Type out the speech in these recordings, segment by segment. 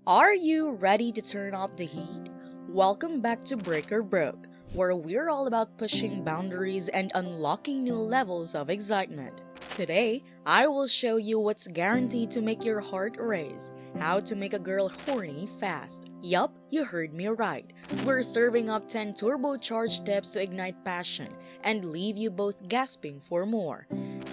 Are you ready to turn up the heat? Welcome back to Break or Broke, where we're all about pushing boundaries and unlocking new levels of excitement. Today, I will show you what's guaranteed to make your heart race, how to make a girl horny fast. Yup, you heard me right. We're serving up 10 turbocharged tips to ignite passion and leave you both gasping for more.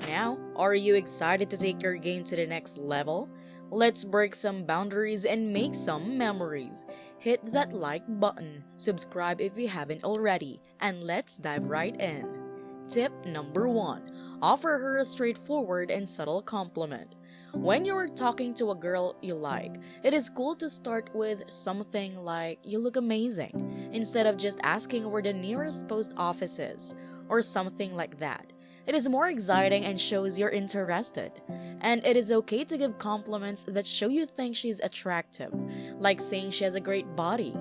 Now, are you excited to take your game to the next level? Let's break some boundaries and make some memories. Hit that like button, subscribe if you haven't already, and let's dive right in. Tip number 1. Offer her a straightforward and subtle compliment. When you're talking to a girl you like, it is cool to start with something like, "You look amazing," instead of just asking where the nearest post office is, or something like that. It is more exciting and shows you're interested. And it is okay to give compliments that show you think she's attractive, like saying she has a great body.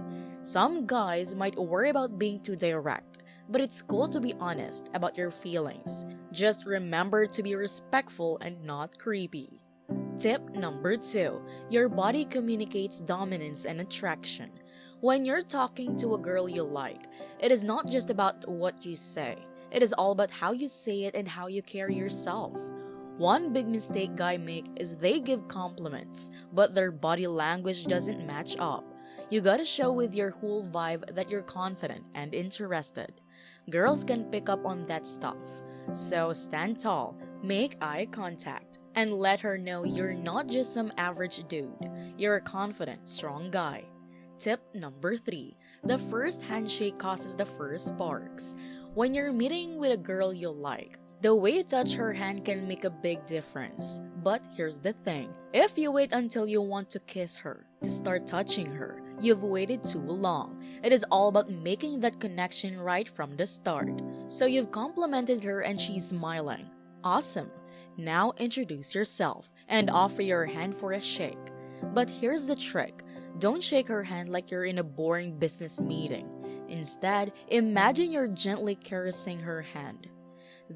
Some guys might worry about being too direct, but it's cool to be honest about your feelings. Just remember to be respectful and not creepy. Tip number 2. Your body communicates dominance and attraction. When you're talking to a girl you like, it is not just about what you say. It is all about how you say it and how you carry yourself. One big mistake guys make is they give compliments, but their body language doesn't match up. You gotta show with your whole vibe that you're confident and interested. Girls can pick up on that stuff. So stand tall, make eye contact, and let her know you're not just some average dude. You're a confident, strong guy. Tip number 3. The first handshake causes the first sparks. When you're meeting with a girl you like, the way you touch her hand can make a big difference. But here's the thing. If you wait until you want to kiss her, to start touching her, you've waited too long. It is all about making that connection right from the start. So you've complimented her and she's smiling. Awesome. Now introduce yourself and offer your hand for a shake. But here's the trick. Don't shake her hand like you're in a boring business meeting. Instead, imagine you're gently caressing her hand.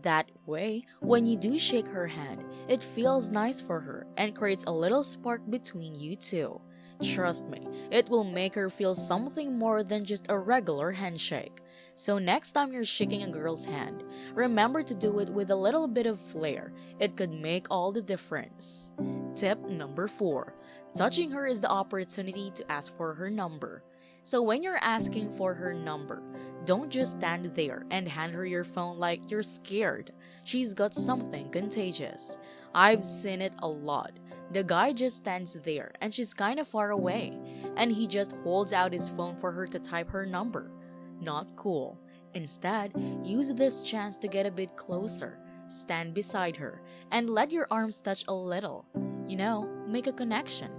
That way, when you do shake her hand, it feels nice for her and creates a little spark between you two. Trust me, it will make her feel something more than just a regular handshake. So next time you're shaking a girl's hand, remember to do it with a little bit of flair. It could make all the difference. Tip number 4. Touching her is the opportunity to ask for her number. So when you're asking for her number, don't just stand there and hand her your phone like you're scared. She's got something contagious. I've seen it a lot. The guy just stands there and she's kind of far away, and he just holds out his phone for her to type her number. Not cool. Instead, use this chance to get a bit closer. Stand beside her and let your arms touch a little. Make a connection.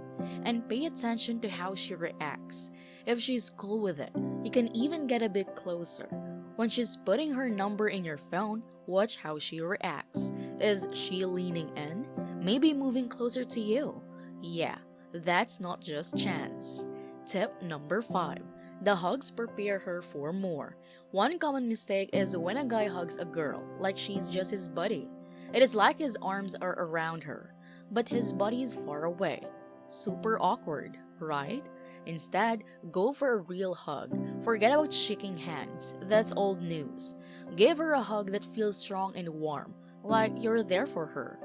And pay attention to how she reacts. If she's cool with it, you can even get a bit closer. When she's putting her number in your phone, watch how she reacts. Is she leaning in? Maybe moving closer to you? Yeah, that's not just chance. Tip number 5. The hugs prepare her for more. One common mistake is when a guy hugs a girl like she's just his buddy. It is like his arms are around her, but his body is far away. Super awkward, right? Instead, go for a real hug. Forget about shaking hands. That's old news. Give her a hug that feels strong and warm, like you're there for her.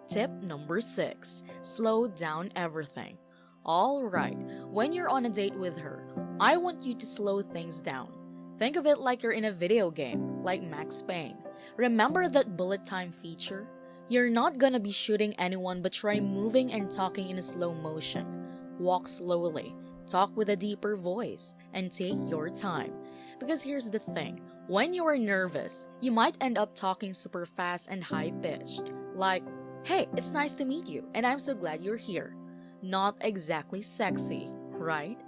Tip number 6. Slow down everything. Alright, when you're on a date with her, I want you to slow things down. Think of it like you're in a video game, like Max Payne. Remember that bullet time feature? You're not gonna be shooting anyone, but try moving and talking in a slow motion. Walk slowly, talk with a deeper voice, and take your time. Because here's the thing, when you are nervous, you might end up talking super fast and high-pitched. Like, "Hey, it's nice to meet you, and I'm so glad you're here." Not exactly sexy, right?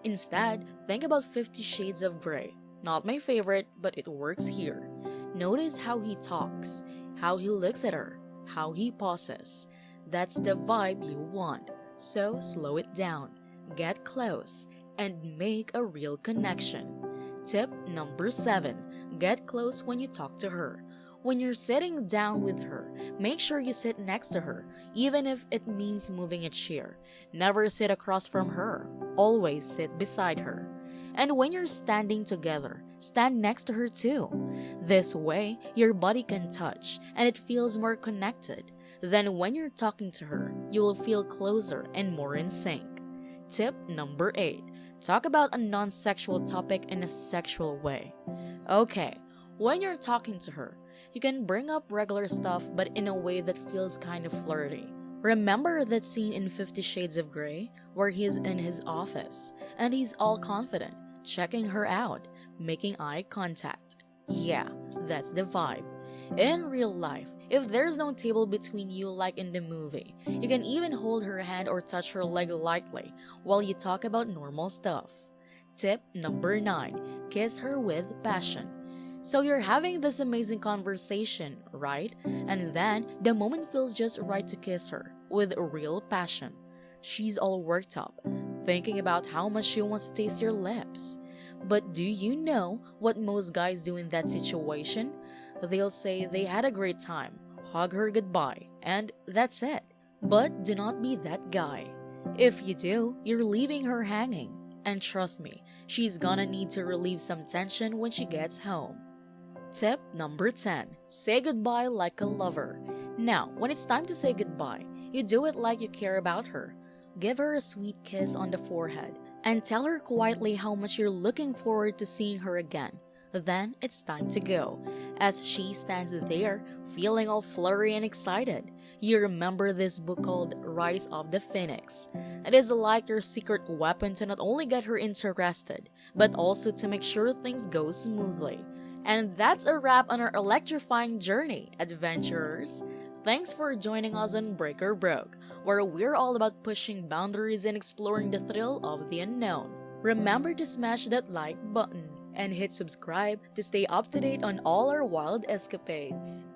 Instead, think about 50 Shades of Grey. Not my favorite, but it works here. Notice how he talks, how he looks at her, how he pauses. That's the vibe you want. So slow it down, get close, and make a real connection. Tip number 7. Get close when you talk to her. When you're sitting down with her, make sure you sit next to her, even if it means moving a chair. Never sit across from her. Always sit beside her. And when you're standing together, stand next to her too. This way, your body can touch and it feels more connected. Then when you're talking to her, you will feel closer and more in sync. Tip number 8. Talk about a non-sexual topic in a sexual way. Okay, when you're talking to her, you can bring up regular stuff but in a way that feels kind of flirty. Remember that scene in 50 Shades of Grey where he's in his office and he's all confident, checking her out, making eye contact. Yeah, that's the vibe. In real life, if there's no table between you like in the movie, you can even hold her hand or touch her leg lightly while you talk about normal stuff. Tip number 9. Kiss her with passion. So you're having this amazing conversation, right? And then the moment feels just right to kiss her with real passion. She's all worked up, thinking about how much she wants to taste your lips. But do you know what most guys do in that situation? They'll say they had a great time, hug her goodbye, and that's it. But do not be that guy. If you do, you're leaving her hanging. And trust me, she's gonna need to relieve some tension when she gets home. Tip number 10. Say goodbye like a lover. Now, when it's time to say goodbye, you do it like you care about her. Give her a sweet kiss on the forehead and tell her quietly how much you're looking forward to seeing her again. Then it's time to go. As she stands there, feeling all flurry and excited, you remember this book called Rise of the Phoenix. It is like your secret weapon to not only get her interested, but also to make sure things go smoothly. And that's a wrap on our electrifying journey, adventurers. Thanks for joining us on Break or Broke, where we're all about pushing boundaries and exploring the thrill of the unknown. Remember to smash that like button and hit subscribe to stay up to date on all our wild escapades.